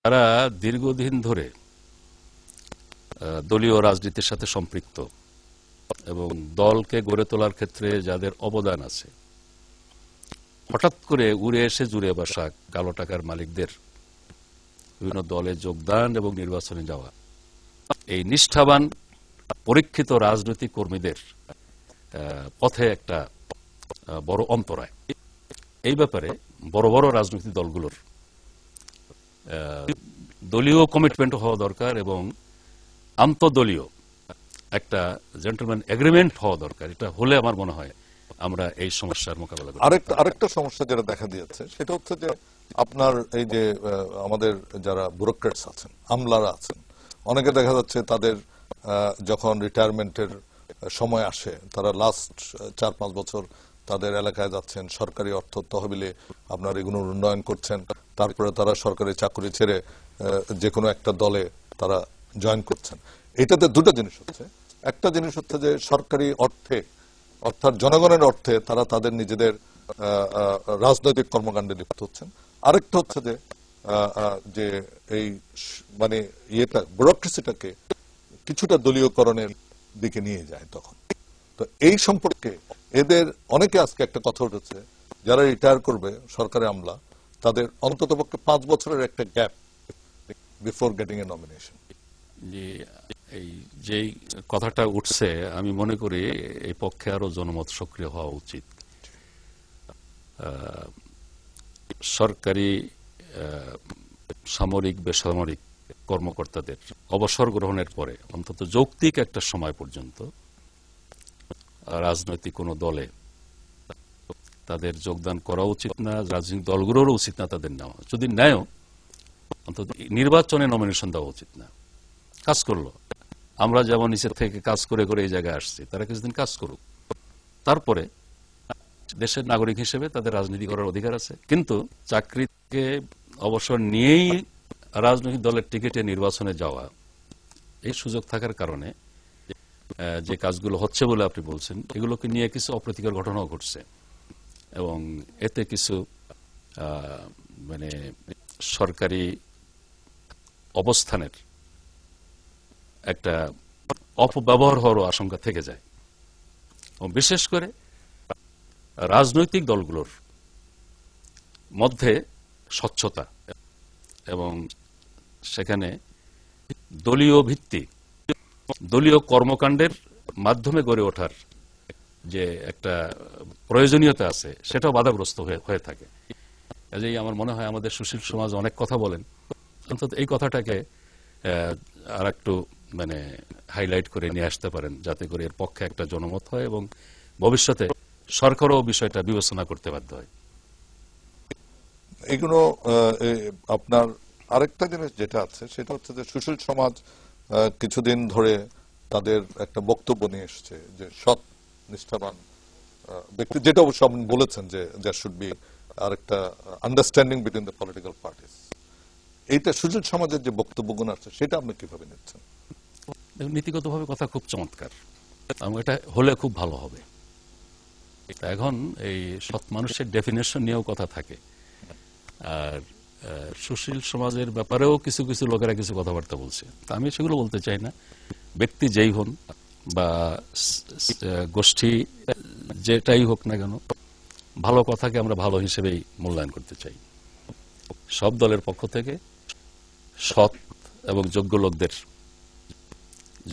তারা দীর্ঘদিন ধরে দলীয় রাজনীতির সাথে সম্পৃক্ত এবং দলকে গড়ে তোলার ক্ষেত্রে যাদের অবদান আছে, হঠাৎ করে উড়ে এসে জুড়ে বসা কালো টাকার মালিকদের বিভিন্ন দলে যোগদান এবং নির্বাচনে যাওয়া, এই নিষ্ঠাবান পরীক্ষিত রাজনৈতিক কর্মীদের পথে একটা বড় অন্তরায়। এই ব্যাপারে বড় বড় রাজনৈতিক দলগুলোর দলীয় কমিটমেন্ট হওয়া দরকার এবং আন্তদলীয় একটা জেন্টলম্যান এগ্রিমেন্ট হওয়া দরকার। এটা হলে আমার মনে হয় আমরা এই সমস্যার মোকাবেলা করব। আরেকটা সমস্যা যেটা দেখা দিয়েছে সেটা হচ্ছে যে আপনার এই যে আমাদের যারা ব্যুরোক্রেটস আছেন, আমলারা আছেন, অনেকে দেখা যাচ্ছে তাদের যখন রিটায়ারমেন্টের সময় আসে তারা লাস্ট 4-5 বছর তাদের এলাকায় যাচ্ছেন, সরকারি অর্থ তহবিলে আপনার এগুলো উন্নয়ন করছেন, তারপরে তারা সরকারি চাকরি ছেড়ে যে কোনো একটা দলে তারা জয়েন করছেন। এটাতে দুটো জিনিস হচ্ছে। একটা জিনিস হচ্ছে যে সরকারি অর্থে অর্থাৎ জনগণের অর্থে তারা তাদের নিজেদের রাজনৈতিক কর্মকাণ্ডে লিপ্ত হচ্ছেন। আরেকটা হচ্ছে যে এই মানে ইয়েটা ব্যুরোক্রেসিটাকে কিছুটা দলীয়করণের দিকে নিয়ে যায় তখন। তো এই সম্পর্কে এদের অনেকে আজকে একটা কথা উঠেছে, যারা রিটায়ার করবে সরকারি আমলা তাদের অন্ততপক্ষে 5 বছরের একটা gap before getting a nomination. এই যেই কথাটা উঠছে আমি মনে করি এই পক্ষে আরো জনমত সক্রিয় হওয়া উচিত। সরকারি সামরিক বেসামরিক কর্মকর্তাদের অবসর গ্রহণের পরে অন্তত যৌক্তিক একটা সময় পর্যন্ত রাজনৈতিক কোনো দলে তাদের যোগদান করা উচিত না, রাজনৈতিক দলগুলোরও উচিত না তাদের নেওয়া। যদি নেয় অন্তত নির্বাচনে নমিনেশন দেওয়া উচিত না। কাজ করলো, আমরা যেমন নিচের থেকে কাজ করে করে এই জায়গায় আসছি, তারা কিছুদিন কাজ করুক, তারপরে দেশের নাগরিক হিসেবে তাদের রাজনীতি করার অধিকার আছে। কিন্তু চাকরি থেকে অবসর নিয়েই রাজনৈতিক দলের টিকিটে নির্বাচনে যাওয়া, এই সুযোগ থাকার কারণে যে কাজগুলো হচ্ছে বলে আপনি বলছেন, এগুলোকে নিয়ে কিছু অপ্রীতিকর ঘটনাও ঘটছে এবং এতে কিছু মানে সরকারি অবস্থানের একটা অপব্যবহার হওয়ারও আশঙ্কা থেকে যায়। এবং বিশেষ করে রাজনৈতিক দলগুলোর মধ্যে স্বচ্ছতা এবং সেখানে দলীয় ভিত্তি, দলীয় কর্মকাণ্ডের মাধ্যমে গড়ে ওঠার যে একটা প্রয়োজনীয়তা আছে, সেটাও বাধাগ্রস্ত হয়ে থাকে। কাজেই আমার মনে হয় আমাদের সুশীল সমাজ অনেক কথা বলেন, অন্তত এই কথাটাকে আর একটু মানে হাইলাইট করে নিয়ে আসতে পারেন, যাতে করে এর পক্ষে একটা জনমত হয় এবং ভবিষ্যতে সরকারও বিষয়টা বিবেচনা করতে বাধ্য হয়। এগুলো আপনার আরেকটা জিনিস যেটা আছে সেটা হচ্ছে যে সুশীল সমাজ কিছুদিন ধরে তাদের একটা বক্তব্য নিয়ে এসছে যে সৎ নিষ্ঠাবান ব্যক্তি, যেটা অবশ্য আপনি বলেছেন যে দেয়ার শুড বি আরেকটা understanding between the political parties. এইটা সুশীল সমাজের যে বক্তব্যগুলো আছে সেটা আপনি কিভাবে নিচ্ছেন? নীতিগতভাবে কথা খুব চমৎকার এবং এটা হলে খুব ভালো হবে। এখন এই সৎ মানুষের ডেফিনেশন নিয়েও কথা থাকে, আর সুশীল সমাজের ব্যাপারেও কিছু কিছু লোকেরা কিছু কথাবার্তা বলছে। আমি সেগুলো বলতে চাই না। ব্যক্তি যেই হন বা গোষ্ঠী যেটাই হোক না কেন, ভালো কথাকে আমরা ভালো হিসেবেই মূল্যায়ন করতে চাই। সব দলের পক্ষ থেকে সৎ এবং যোগ্য লোকদের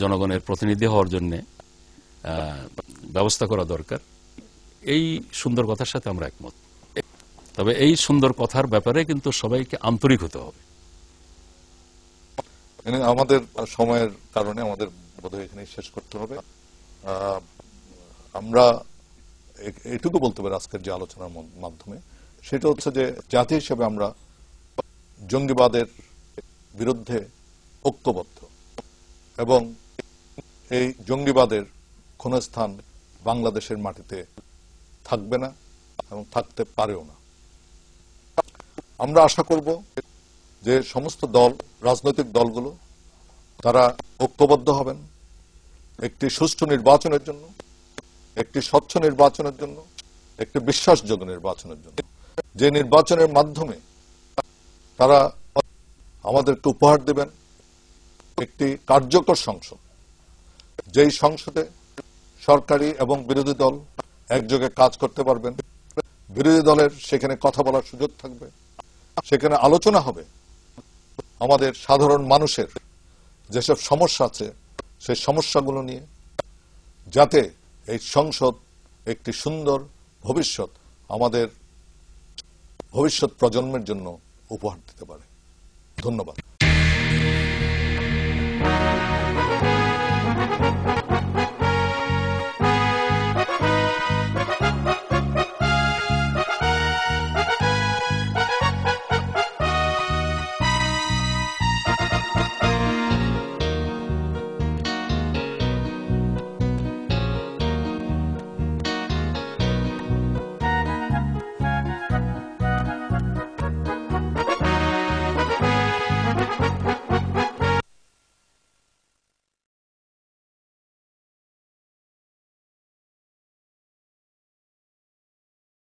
জনগণের প্রতিনিধি হওয়ার জন্য ব্যবস্থা করা দরকার। এই সুন্দর কথার সাথে আমরা একমত। তবে এই সুন্দর কথার ব্যাপারে কিন্তু সবাইকে আন্তরিক হতে হবে। আমাদের সময়ের কারণে আমাদের বোধহয় এখানে শেষ করতে হবে। আমরা এটুকু বলতে পারি আজকের যে আলোচনার মাধ্যমে, সেটা হচ্ছে যে জাতি হিসেবে আমরা জঙ্গিবাদের বিরুদ্ধে ঐক্যবদ্ধ এবং এই জঙ্গিবাদের কোনো স্থান বাংলাদেশের মাটিতে থাকবে না এবং থাকতে পারেও না। আমরা আশা করব যে সমস্ত দল, রাজনৈতিক দলগুলো তারা ঐক্যবদ্ধ হবেন একটি সুষ্ঠু নির্বাচনের জন্য, একটি স্বচ্ছ নির্বাচনের জন্য, একটি বিশ্বাসযোগ্য নির্বাচনের জন্য, যে নির্বাচনের মাধ্যমে তারা আমাদেরকে উপহার দেবেন একটি কার্যকর সংসদ, যেই সংসদে সরকারি এবং বিরোধী দল একযোগে কাজ করতে পারবেন। বিরোধী দলের সেখানে কথা বলার সুযোগ থাকবে, সেখানে আলোচনা হবে আমাদের সাধারণ মানুষের যেসব সমস্যা আছে সেই সমস্যাগুলো নিয়ে, যাতে এই সংসদ একটি সুন্দর ভবিষ্যৎ আমাদের ভবিষ্যৎ প্রজন্মের জন্য উপহার দিতে পারে। ধন্যবাদ।